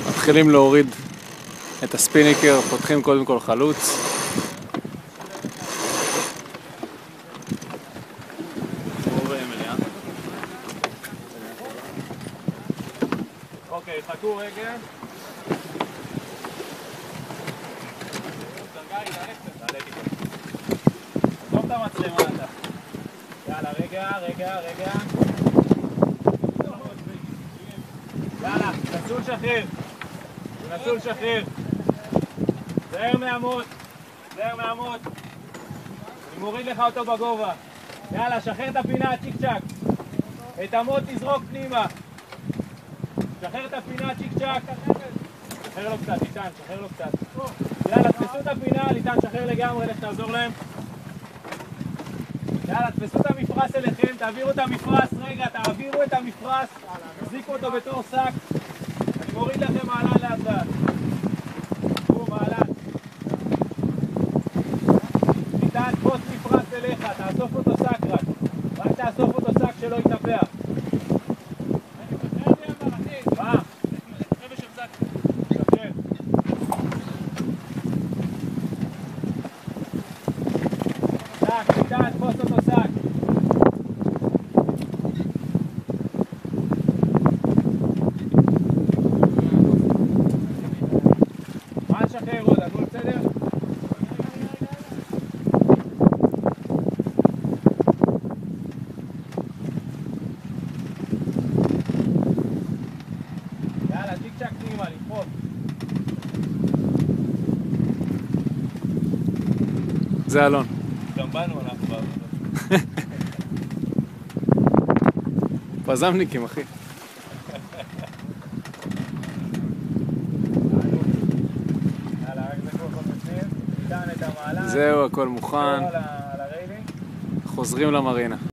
מתחילים להוריד את הספיניקר, פותחים קודם כל חלוץ. אוקיי, חכו רגע. עזוב את המצלמה אתה. יאללה, רגע. יאללה, תנסו לשחרר. זהר מהמות. אני מוריד לך אותו בגובה. יאללה, שחרר את הפינה, צ'יק צ'ק. את המות תזרוק פנימה. שחרר את הפינה, צ'יק צ'ק. שחרר לו קצת, איתן, שחרר לו קצת. יאללה, תפסו את הפינה, איתן, שחרר לגמרי, לך תעזור להם. יאללה, תפסו את המפרס אליכם, תעבירו את המפרס, רגע, תעבירו את המפרס, תחזיקו אותו בתור שק. אני מוריד לכם מעלן לאט לאט. מעלן. איתן, תפוס מפרס אליך, תאסוף אותו שק רק תאסוף אותו שק שלא יתנפח. מה? שק, איתן, תפוס אותו שק. מה נשחרר עוד? הכל בסדר? יאללה, צ'יק צ'ק פנימה, לדחוף. זה אלון. גם באנו אנחנו בעבודה. פזמניקים, אחי. יאללה, רק זה כל בפנים. ניתן את המעלן. זהו, הכל מוכן. על הריילים. חוזרים למרינה.